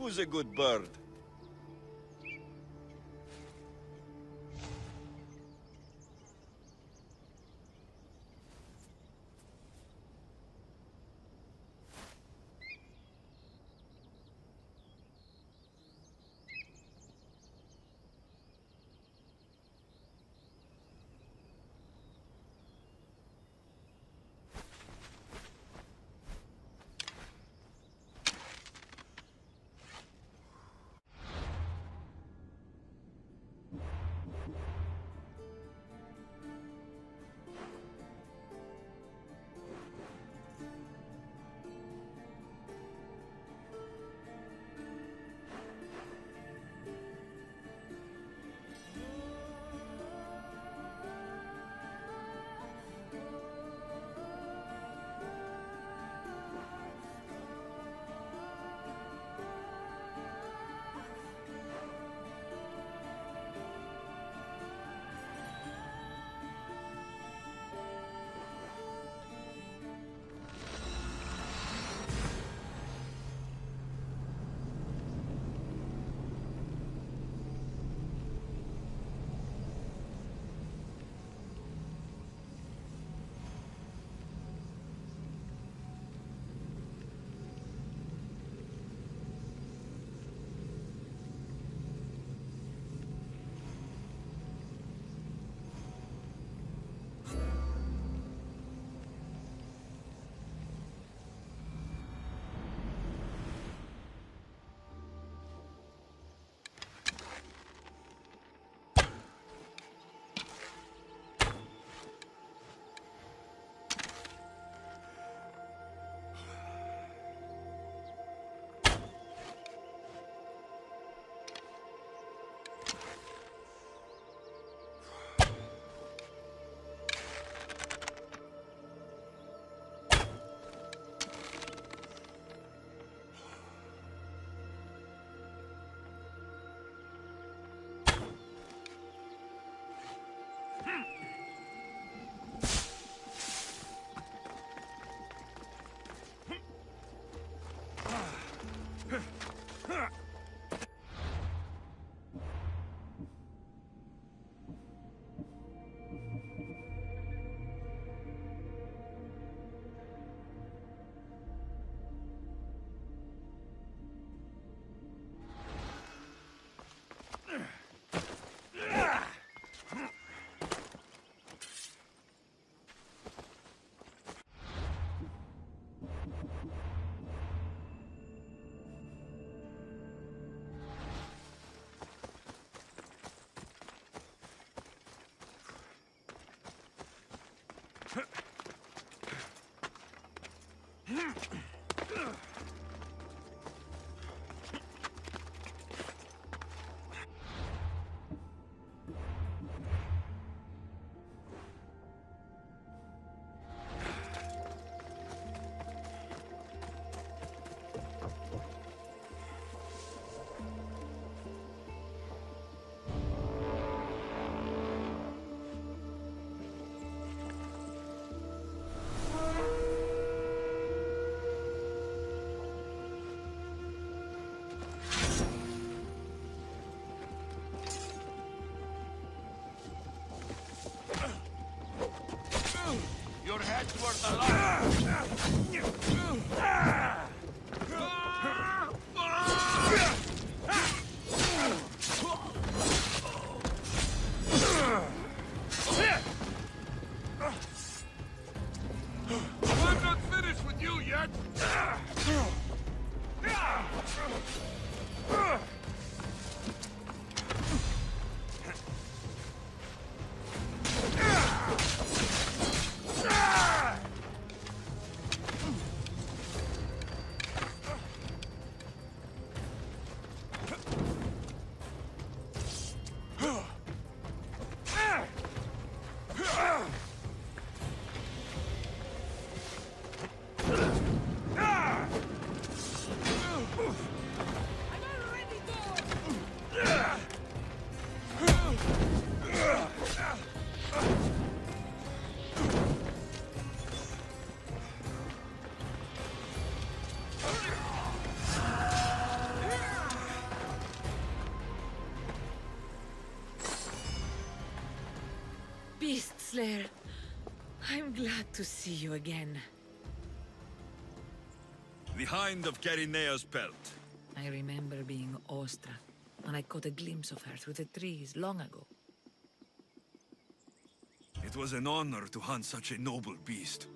was a good bird. Your head's worth a lot. I'm not finished with you yet. Beast Slayer, I'm glad to see you again. The Hind of Kerinea's pelt. I remember being awestruck when I caught a glimpse of her through the trees long ago. It was an honor to hunt such a noble beast.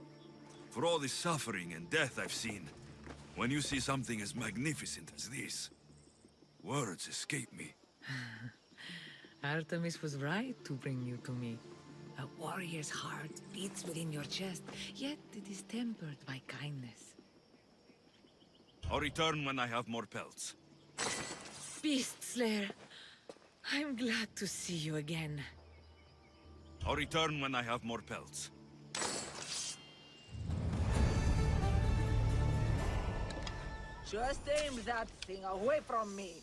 For all the suffering and death I've seen, when you see something as magnificent as this, words escape me. Artemis was right to bring you to me. A warrior's heart beats within your chest, yet it is tempered by kindness. I'll return when I have more pelts. Beast Slayer, I'm glad to see you again. I'll return when I have more pelts. Just aim that thing away from me.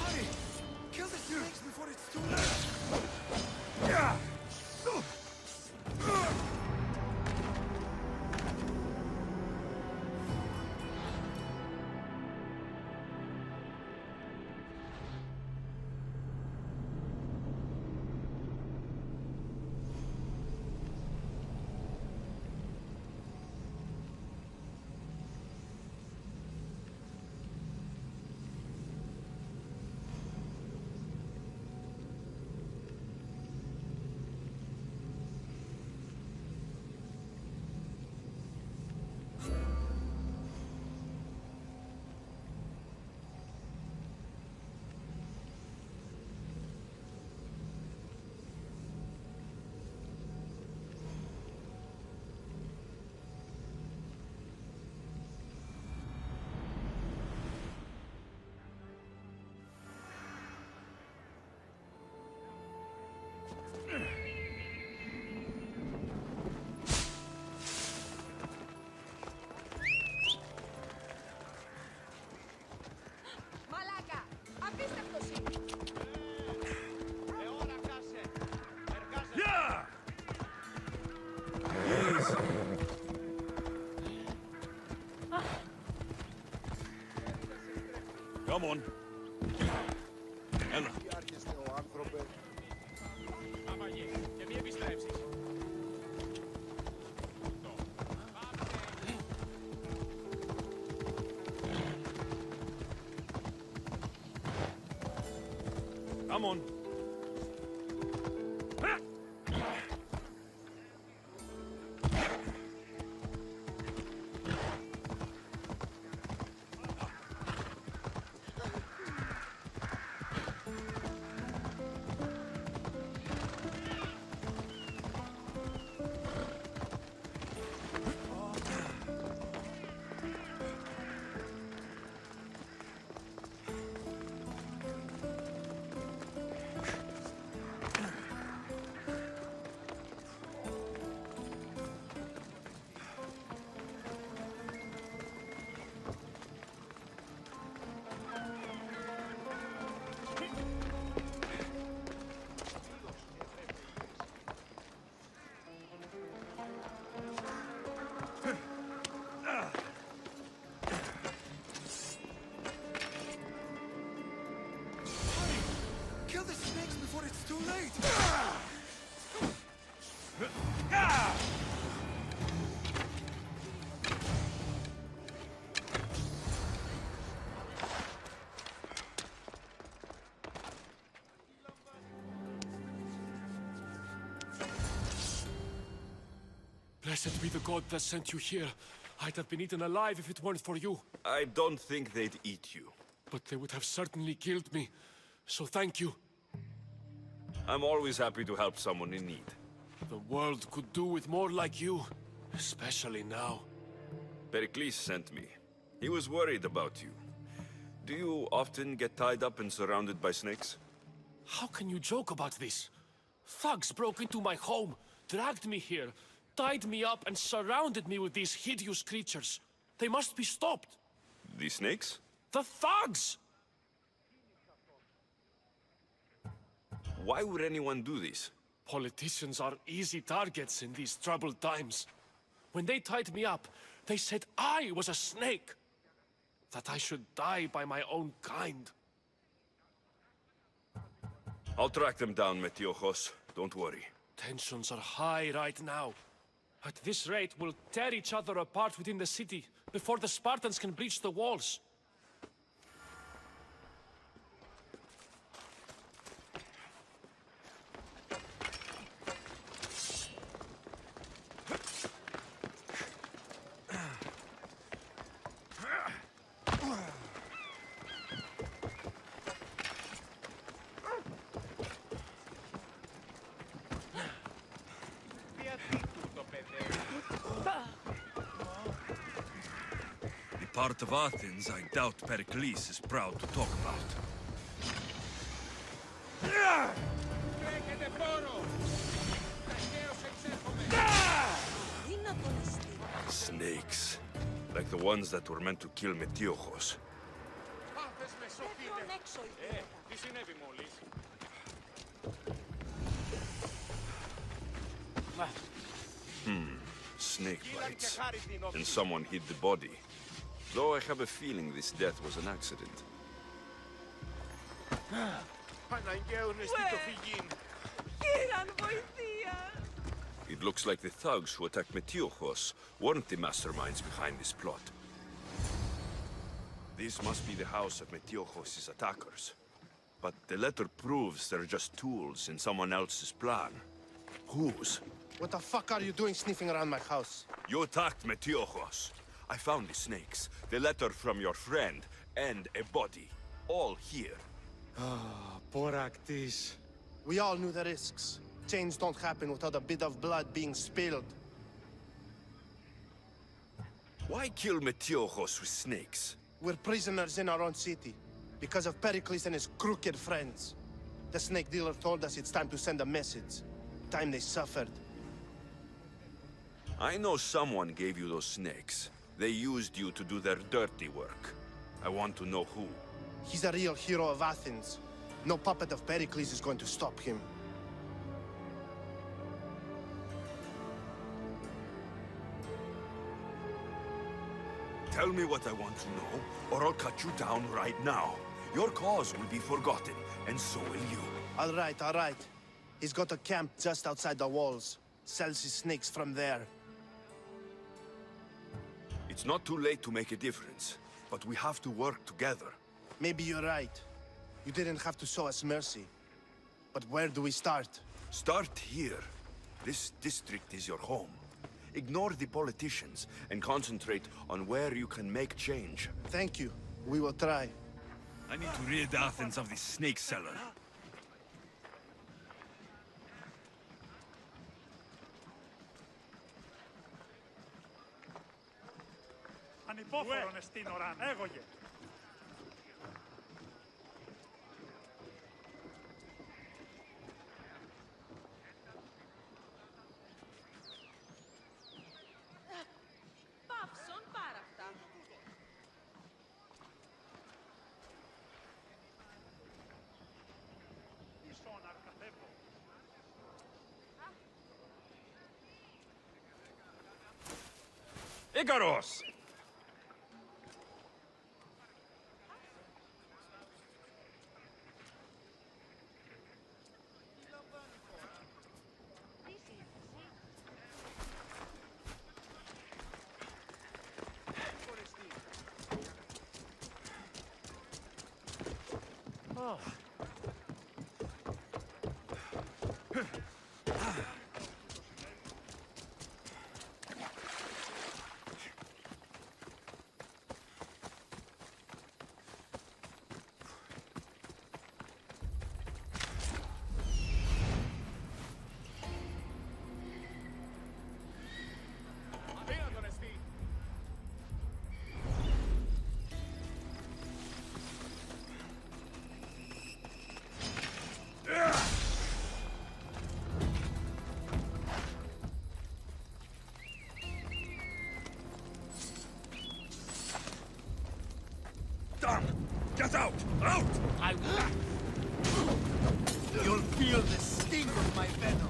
Hurry! Kill the snakes before it's too late! Yeah! Μαλάκα! Απίστευτος είναι! Yeah! Come on. Ένα. Και μη επιστρέψεις. Come on. Kill the snakes before it's too late! Blessed be the god that sent you here. I'd have been eaten alive if it weren't for you. I don't think they'd eat you. But they would have certainly killed me. So thank you. I'm always happy to help someone in need. The world could do with more like you. Especially now. Pericles sent me. He was worried about you. Do you often get tied up and surrounded by snakes? How can you joke about this? Thugs broke into my home, dragged me here, tied me up and surrounded me with these hideous creatures. They must be stopped. The snakes? The thugs! Why would anyone do this? Politicians are easy targets in these troubled times. When they tied me up, they said I was a snake. That I should die by my own kind. I'll track them down, Metiojos. Don't worry. Tensions are high right now. At this rate, we'll tear each other apart within the city before the Spartans can breach the walls. part of Athens I doubt Pericles is proud to talk about. Snakes. Like the ones that were meant to kill Metiochos. Snake bites. And someone hid the body. Though I have a feeling this death was an accident. It looks like the thugs who attacked Metiochos weren't the masterminds behind this plot. This must be the house of Metiochos' attackers. But the letter proves they're just tools in someone else's plan. Whose? What the fuck are you doing sniffing around my house? You attacked Metiochos. I found the snakes, the letter from your friend, and a body. All here. Poraktis. We all knew the risks. Change don't happen without a bit of blood being spilled. Why kill Metiochos with snakes? We're prisoners in our own city, because of Pericles and his crooked friends. The snake dealer told us it's time to send a message. Time they suffered. I know someone gave you those snakes. They used you to do their dirty work. I want to know who. He's a real hero of Athens. No puppet of Pericles is going to stop him. Tell me what I want to know, or I'll cut you down right now. Your cause will be forgotten, and so will you. All right. He's got a camp just outside the walls. Sells his snakes from there. It's not too late to make a difference, but we have to work together. Maybe you're right. You didn't have to show us mercy. But where do we start? Start here. This district is your home. Ignore the politicians and concentrate on where you can make change. Thank you. We will try. I need to rid Athens of this snake seller. Ανυπόφορον εστίν οράν, έγωγε. Παύσον πάραχτα. Ίσον αρκαθεύω. Ikaros! Done! Get out! Out! I will. You'll feel the sting of my venom.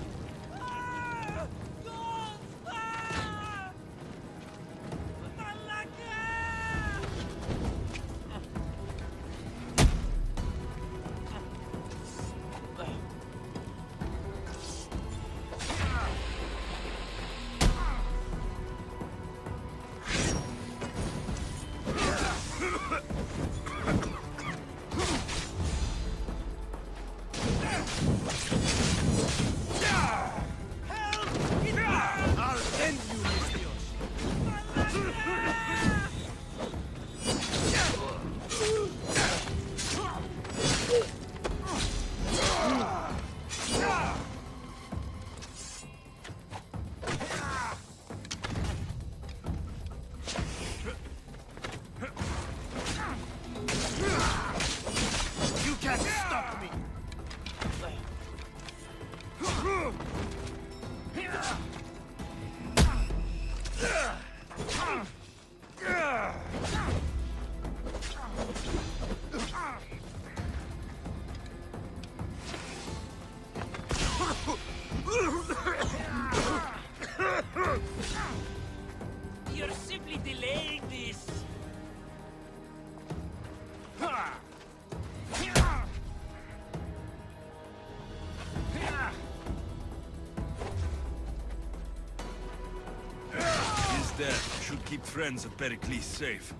death should keep friends of Pericles safe.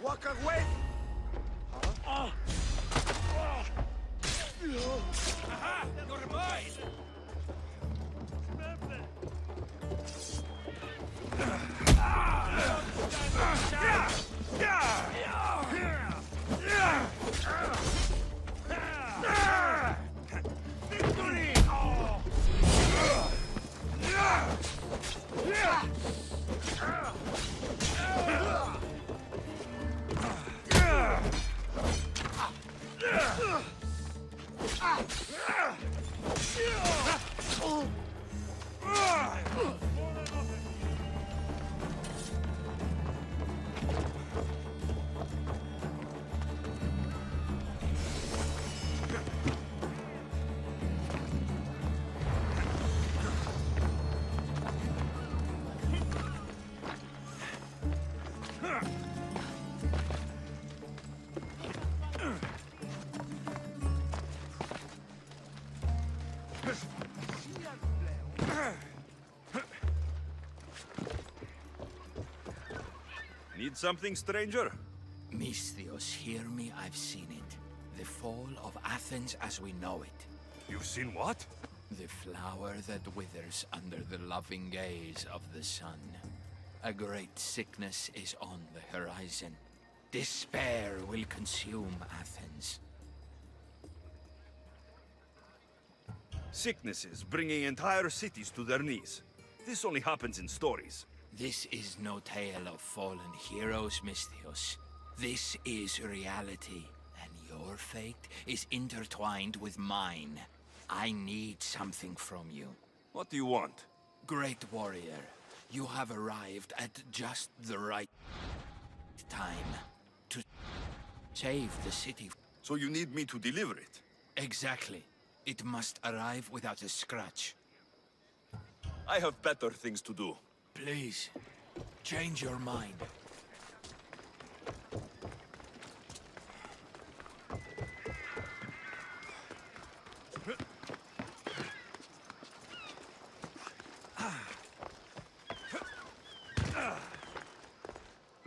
Walk away! You're mine! Need something, stranger? Misthios, hear me, I've seen it. The fall of Athens as we know it. You've seen what? The flower that withers under the loving gaze of the sun. A great sickness is on the horizon. Despair will consume Athens. Sicknesses bringing entire cities to their knees. This only happens in stories. This is no tale of fallen heroes, Misthios. This is reality, and your fate is intertwined with mine. I need something from you. What do you want? Great warrior, you have arrived at just the right time to save the city. So you need me to deliver it? Exactly. It must arrive without a scratch. I have better things to do. Please, change your mind.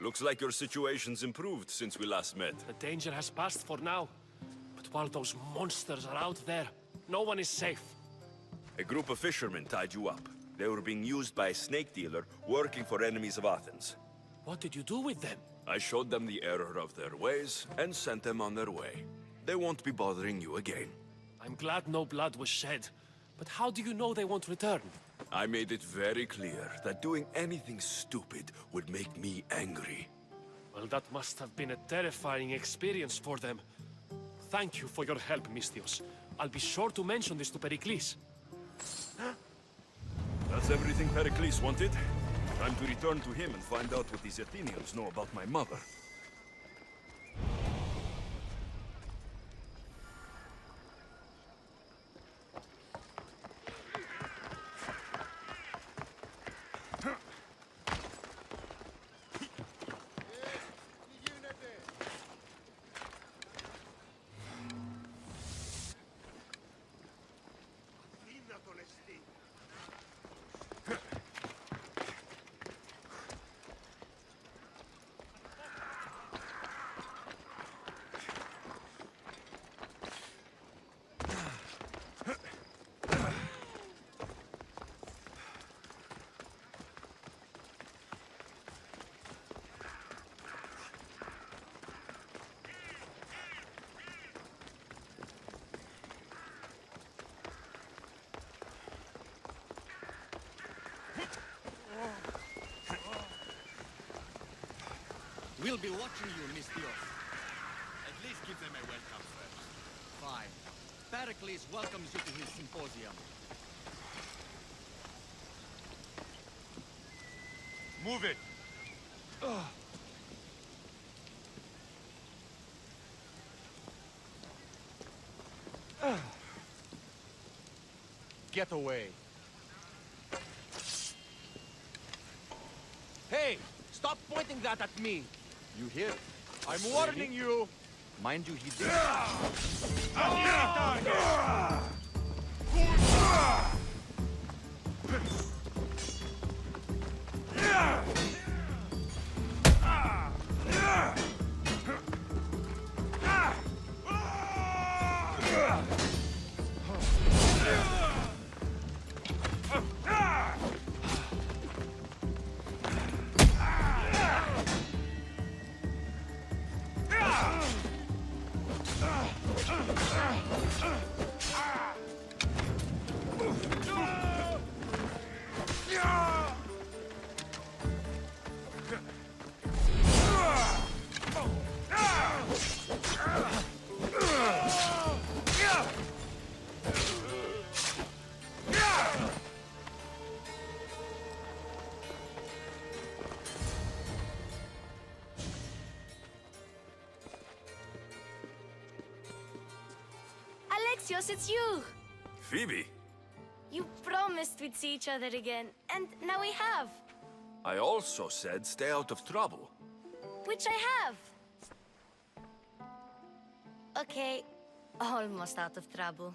Looks like your situation's improved since we last met. The danger has passed for now. But while those monsters are out there, no one is safe. A group of fishermen tied you up. They were being used by a snake dealer working for enemies of Athens. What did you do with them? I showed them the error of their ways and sent them on their way. They won't be bothering you again. I'm glad no blood was shed. But how do you know they won't return? I made it very clear that doing anything stupid would make me angry. Well, that must have been a terrifying experience for them. Thank you for your help, Misthios. I'll be sure to mention this to Pericles. That's everything Pericles wanted. Time to return to him and find out what these Athenians know about my mother. We'll be watching you, Misthios. At least give them a welcome first. Fine. Pericles welcomes you to his symposium. Move it! Get away. Hey! Stop pointing that at me! You hear? I'm warning you! Mind you, he did. Alexios, it's you! Phoebe, You promised we'd see each other again, and now we have. I also said stay out of trouble. Which I have. Okay, almost out of trouble.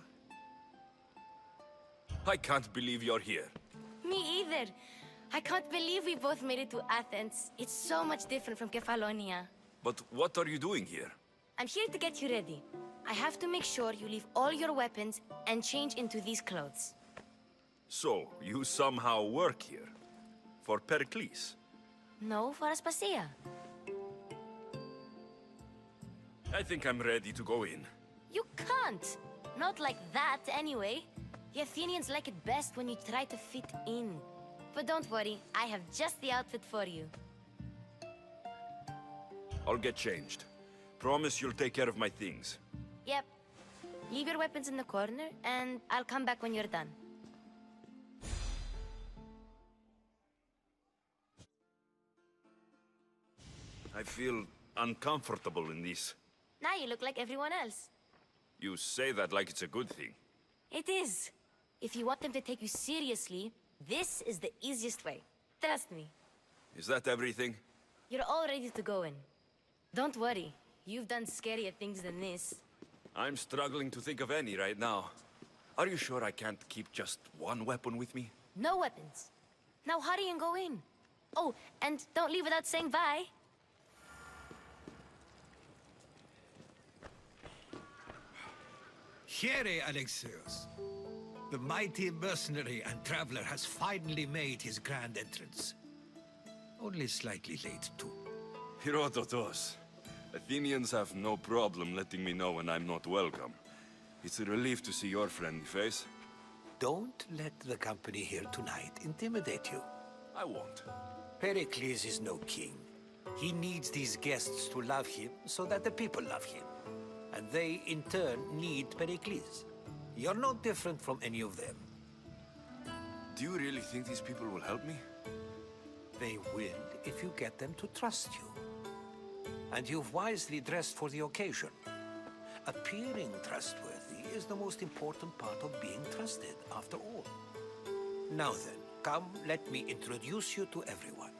I can't believe you're here. Me either. I can't believe we both made it to Athens. It's so much different from Kefalonia. But what are you doing here? I'm here to get you ready. I have to make sure you leave all your weapons and change into these clothes. So, you somehow work here? For Pericles? No, for Aspasia. I think I'm ready to go in. You can't. Not like that, anyway. The Athenians like it best when you try to fit in. But don't worry, I have just the outfit for you. I'll get changed. Promise you'll take care of my things. Yep. Leave your weapons in the corner, and I'll come back when you're done. I feel uncomfortable in this. Now you look like everyone else. You say that like it's a good thing. It is. If you want them to take you seriously, this is the easiest way. Trust me. Is that everything? You're all ready to go in. Don't worry. You've done scarier things than this. I'm struggling to think of any right now. Are you sure I can't keep just one weapon with me? No weapons. Now hurry and go in. Oh, and don't leave without saying bye. Here, Alexios. The mighty mercenary and traveler has finally made his grand entrance. Only slightly late, too. Herodotos. Athenians have no problem letting me know when I'm not welcome. It's a relief to see your friendly face. Don't let the company here tonight intimidate you. I won't. Pericles is no king. He needs these guests to love him so that the people love him. And they, in turn, need Pericles. You're no different from any of them. Do you really think these people will help me? They will if you get them to trust you. And you've wisely dressed for the occasion. Appearing trustworthy is the most important part of being trusted, after all. Now then, come, let me introduce you to everyone.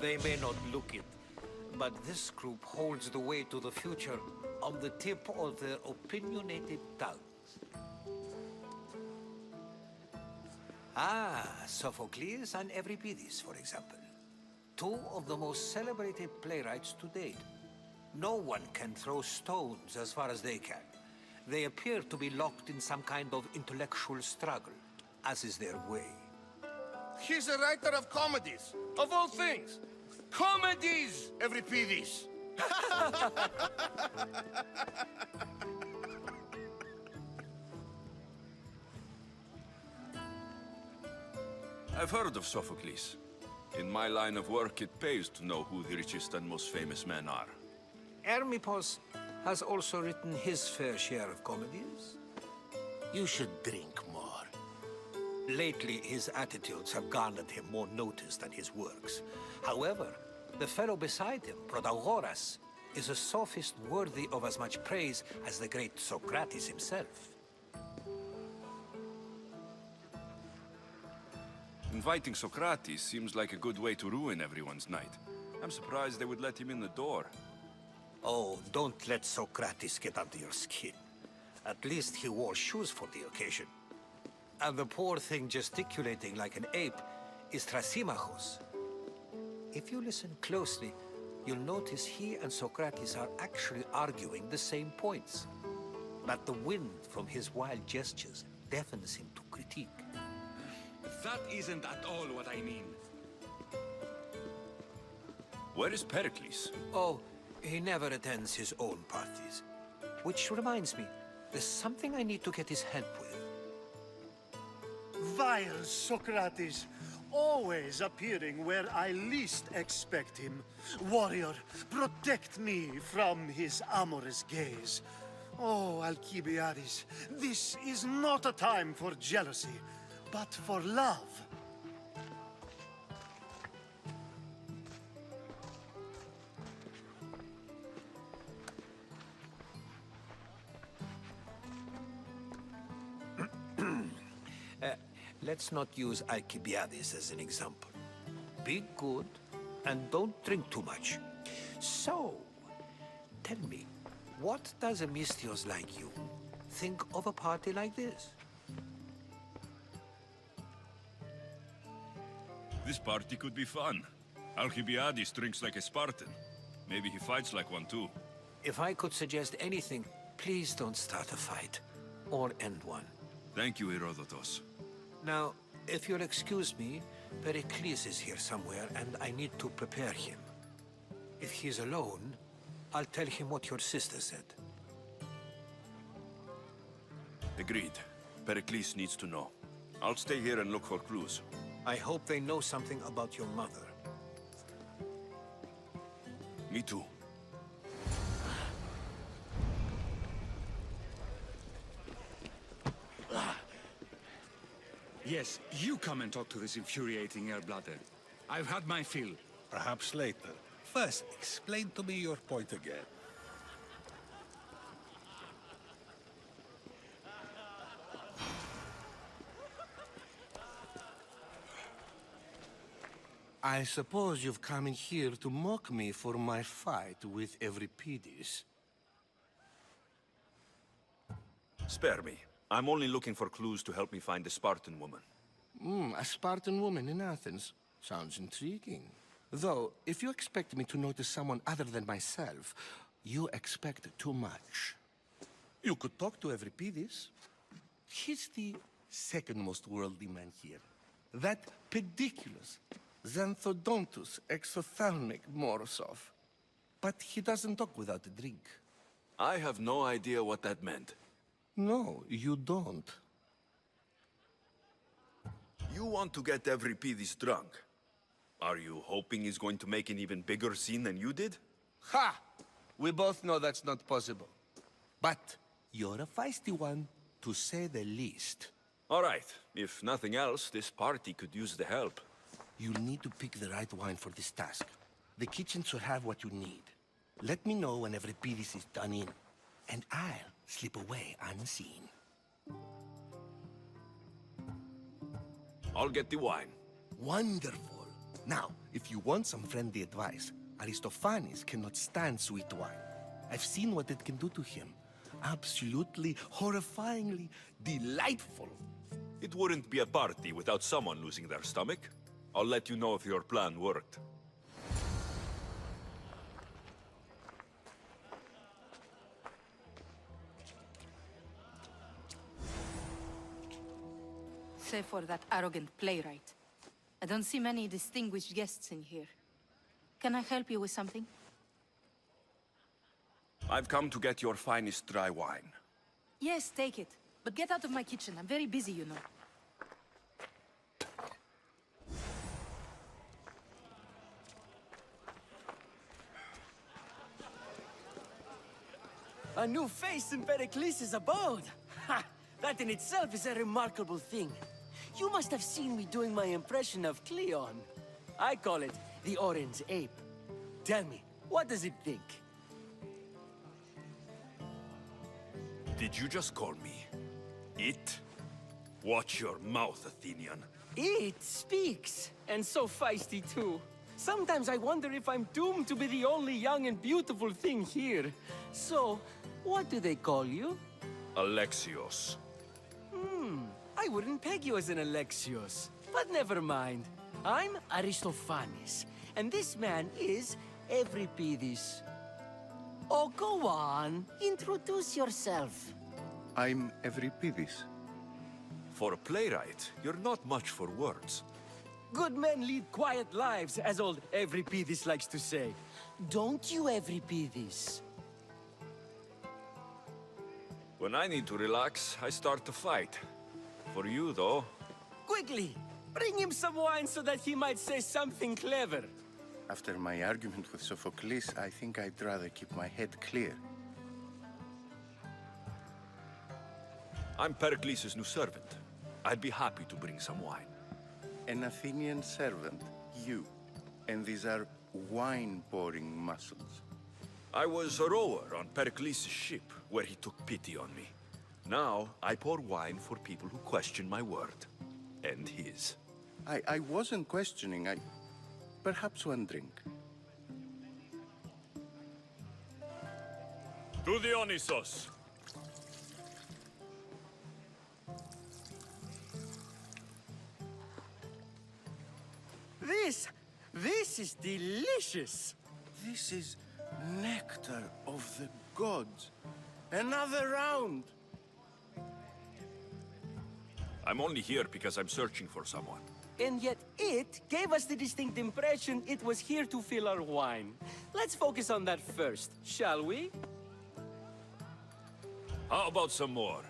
They may not look it, but this group holds the way to the future on the tip of their opinionated tongues. Ah, Sophocles and Euripides, for example. Two of the most celebrated playwrights to date. No one can throw stones as far as they can. They appear to be locked in some kind of intellectual struggle, as is their way. He's a writer of comedies, of all things. Comedies, Euripides. I've heard of Sophocles. In my line of work, it pays to know who the richest and most famous men are. Hermippos has also written his fair share of comedies. You should drink more. Lately, his attitudes have garnered him more notice than his works. However, the fellow beside him, Protagoras, is a sophist worthy of as much praise as the great Socrates himself. Inviting Socrates seems like a good way to ruin everyone's night. I'm surprised they would let him in the door. Oh, don't let Socrates get under your skin. At least he wore shoes for the occasion. And the poor thing gesticulating like an ape is Thrasymachos. If you listen closely, you'll notice he and Socrates are actually arguing the same points. But the wind from his wild gestures deafens him to critique. That isn't at all what I mean. Where is Pericles? Oh, he never attends his own parties. Which reminds me, there's something I need to get his help with. Vile Socrates, always appearing where I least expect him. Warrior, protect me from his amorous gaze. Oh, Alcibiades, this is not a time for jealousy, but for love. Let's not use Alcibiades as an example. Be good, and don't drink too much. So, tell me, what does a Misthios like you think of a party like this? This party could be fun. Alcibiades drinks like a Spartan. Maybe he fights like one too. If I could suggest anything, please don't start a fight, or end one. Thank you, Herodotus. Now, if you'll excuse me, Pericles is here somewhere, and I need to prepare him. If he's alone, I'll tell him what your sister said. Agreed. Pericles needs to know. I'll stay here and look for clues. I hope they know something about your mother. Me too. Yes, you come and talk to this infuriating air-blooder. I've had my fill. Perhaps later. First, explain to me your point again. I suppose you've come in here to mock me for my fight with Euripides. Spare me. I'm only looking for clues to help me find a Spartan woman. A Spartan woman in Athens. Sounds intriguing. Though, if you expect me to notice someone other than myself, you expect too much. You could talk to Euripides. He's the second most worldly man here. That pediculous, Xanthodontus exophthalmic Morosov. But he doesn't talk without a drink. I have no idea what that meant. No, you don't. You want to get Euripides drunk. Are you hoping he's going to make an even bigger scene than you did? Ha! We both know that's not possible. But you're a feisty one, to say the least. All right. If nothing else, this party could use the help. You'll need to pick the right wine for this task. The kitchen should have what you need. Let me know when Euripides is done in, and I'll slip away unseen. I'll get the wine. Wonderful. Now, if you want some friendly advice, Aristophanes cannot stand sweet wine. I've seen what it can do to him. Absolutely, horrifyingly delightful. It wouldn't be a party without someone losing their stomach. I'll let you know if your plan worked. Save for that arrogant playwright. I don't see many distinguished guests in here. Can I help you with something? I've come to get your finest dry wine. Yes, take it. But get out of my kitchen. I'm very busy, you know. A new face in Pericles' abode! Ha! That in itself is a remarkable thing. You must have seen me doing my impression of Cleon. I call it the Orange Ape. Tell me, what does it think? Did you just call me it? Watch your mouth, Athenian. It speaks, and so feisty too. Sometimes I wonder if I'm doomed to be the only young and beautiful thing here. So, what do they call you? Alexios. I wouldn't peg you as an Alexios. But never mind. I'm Aristophanes, and this man is Euripides. Oh, go on. Introduce yourself. I'm Euripides. For a playwright, you're not much for words. Good men lead quiet lives, as old Euripides likes to say. Don't you, Euripides? When I need to relax, I start to fight. For you, though... Quickly! Bring him some wine so that he might say something clever. After my argument with Sophocles, I think I'd rather keep my head clear. I'm Pericles' new servant. I'd be happy to bring some wine. An Athenian servant, you. And these are wine-pouring muscles. I was a rower on Pericles' ship, where he took pity on me. Now, I pour wine for people who question my word. And his. I wasn't questioning, Perhaps one drink. To Dionysos! This is delicious! This is nectar of the gods. Another round! I'm only here because I'm searching for someone. And yet it gave us the distinct impression it was here to fill our wine. Let's focus on that first, shall we? How about some more?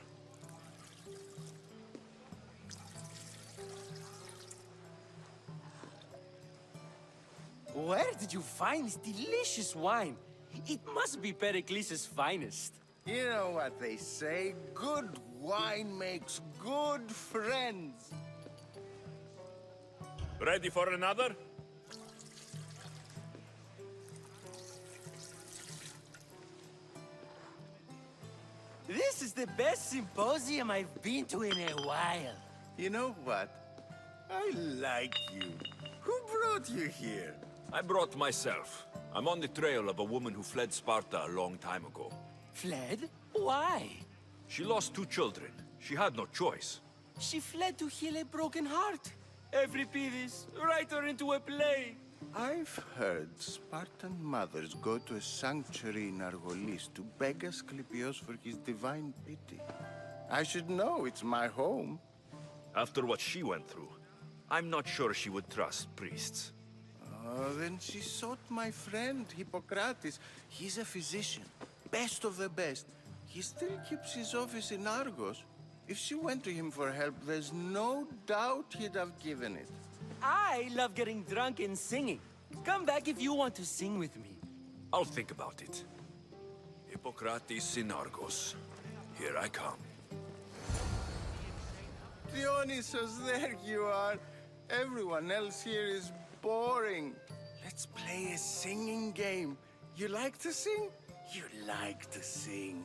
Where did you find this delicious wine? It must be Pericles' finest. You know what they say, good wine makes good friends. Ready for another? This is the best symposium I've been to in a while. You know what? I like you. Who brought you here? I brought myself. I'm on the trail of a woman who fled Sparta a long time ago. Fled? Why? She lost 2 children. She had no choice. She fled to heal a broken heart. Euripides, write her into a play. I've heard Spartan mothers go to a sanctuary in Argolis to beg Asclepios for his divine pity. I should know, it's my home. After what she went through, I'm not sure she would trust priests. Oh, then she sought my friend, Hippocrates. He's a physician, best of the best. He still keeps his office in Argos. If she went to him for help, there's no doubt he'd have given it. I love getting drunk and singing. Come back if you want to sing with me. I'll think about it. Hippocrates in Argos. Here I come. Dionysos, there you are. Everyone else here is boring. Let's play a singing game. You like to sing? You like to sing.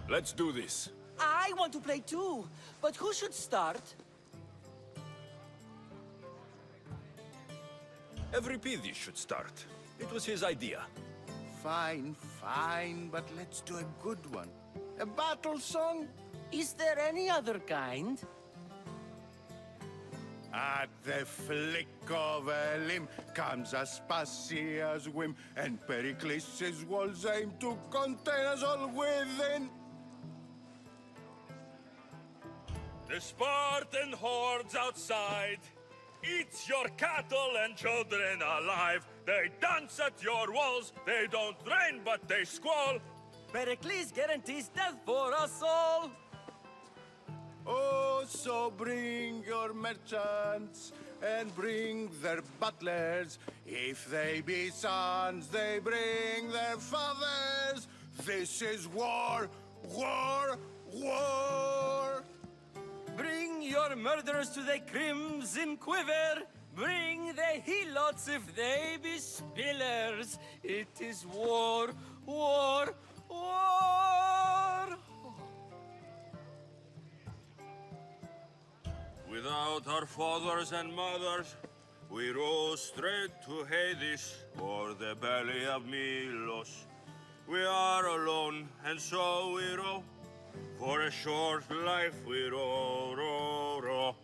Let's do this. I want to play too, but who should start? Euripides should start. It was his idea. Fine, fine, but let's do a good one. A battle song? Is there any other kind? At the flick of a limb comes Aspasia's whim, and Pericles' walls aim to contain us all within. The Spartan hordes outside eats your cattle and children alive. They dance at your walls. They don't rain, but they squall. Pericles guarantees death for us all. Oh, So bring your merchants and bring their butlers. If they be sons, they bring their fathers. This is war, war, war. Bring your murderers to the crimson quiver. Bring the helots if they be spillers. It is war, war, war. Without our fathers and mothers, we row straight to Hades or the belly of Milos. We are alone, and so we row. For a short life we row, row, row.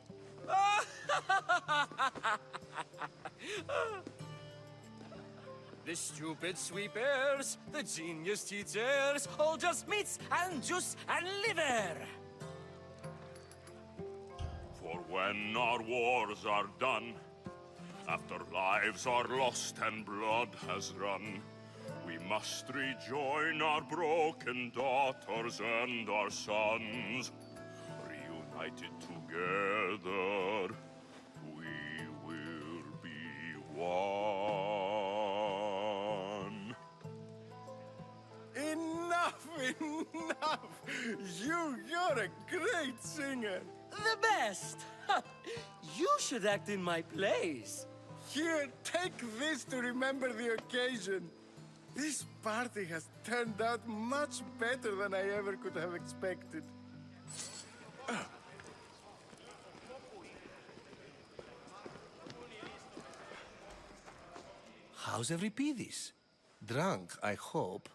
The stupid sweepers, the genius teachers, all just meats and juice and liver. For when our wars are done, after lives are lost and blood has run, we must rejoin our broken daughters and our sons. Reunited together, we will be one. Enough, enough! You're a great singer. The best! You should act in my plays. Here, take this to remember the occasion. This party has turned out much better than I ever could have expected. How's Euripides? Drunk, I hope.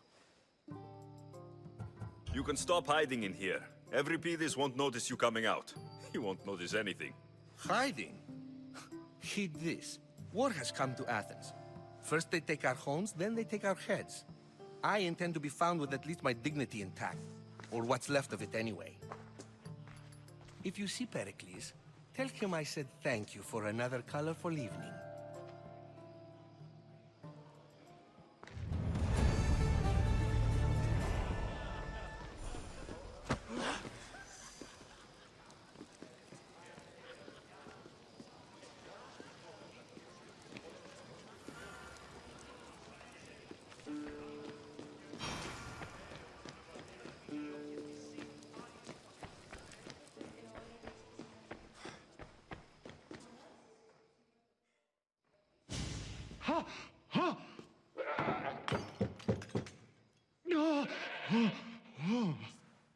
You can stop hiding in here. Euripides won't notice you coming out. He won't notice anything. Hiding? Heed this. War has come to Athens. First they take our homes, then they take our heads. I intend to be found with at least my dignity intact. Or what's left of it anyway. If you see Pericles, tell him I said thank you for another colorful evening.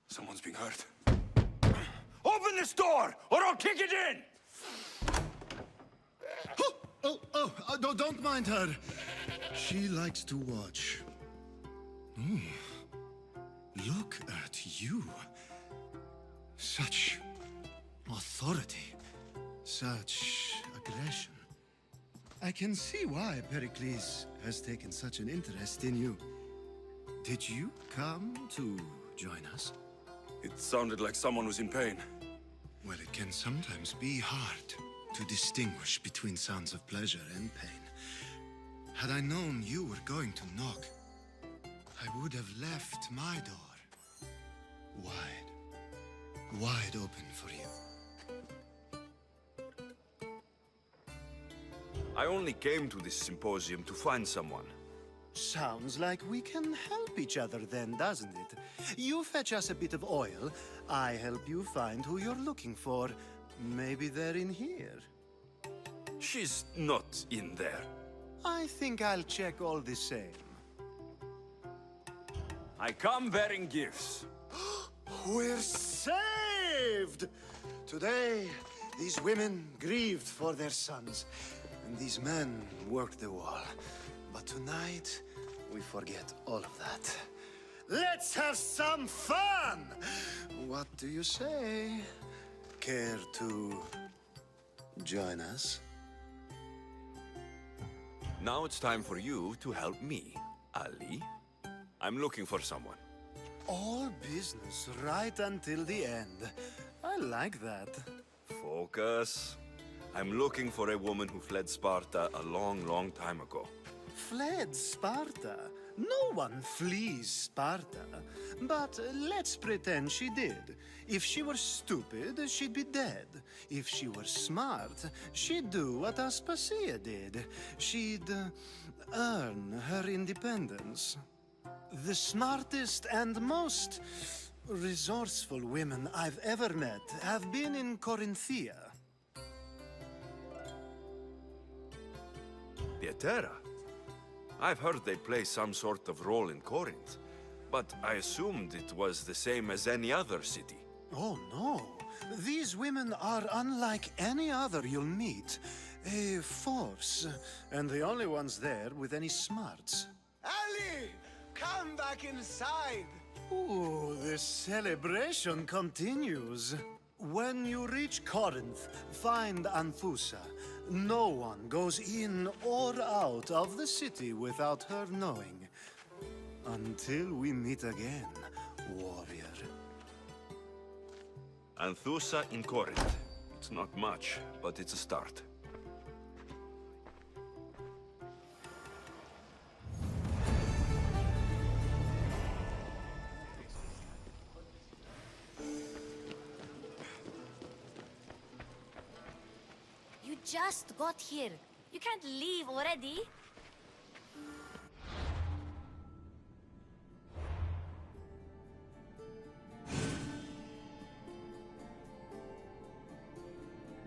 Someone's being hurt. Open this door, or I'll kick it in! Don't mind her. She likes to watch. Look at you. Such authority. Such aggression. I can see why Pericles has taken such an interest in you. Did you come to join us? It sounded like someone was in pain. Well, it can sometimes be hard to distinguish between sounds of pleasure and pain. Had I known you were going to knock, I would have left my door wide open for you. I only came to this symposium to find someone. Sounds like we can help each other then, doesn't it? You fetch us a bit of oil, I help you find who you're looking for. Maybe they're in here. She's not in there. I think I'll check all the same. I come bearing gifts. We're saved! Today, these women grieved for their sons, and these men worked the wall. But tonight, we forget all of that. Let's have some fun! What do you say? Care to join us? Now it's time for you to help me, Ali. I'm looking for someone. All business right until the end. I like that. Focus. I'm looking for a woman who fled Sparta a long, long time ago. Fled Sparta? No one flees Sparta, but let's pretend she did. If she were stupid, she'd be dead. If she were smart, she'd do what Aspasia did. She'd earn her independence. The smartest and most resourceful women I've ever met have been in Corinthia. Pieterra? I've heard they play some sort of role in Corinth, but I assumed it was the same as any other city. Oh, no. These women are unlike any other you'll meet. A force, and the only ones there with any smarts. Ali! Come back inside! Ooh, the celebration continues. When you reach Corinth, find Anthusa. No one goes in or out of the city without her knowing. Until we meet again, warrior. Anthusa in Corinth. It's not much, but it's a start. You just got here. You can't leave already.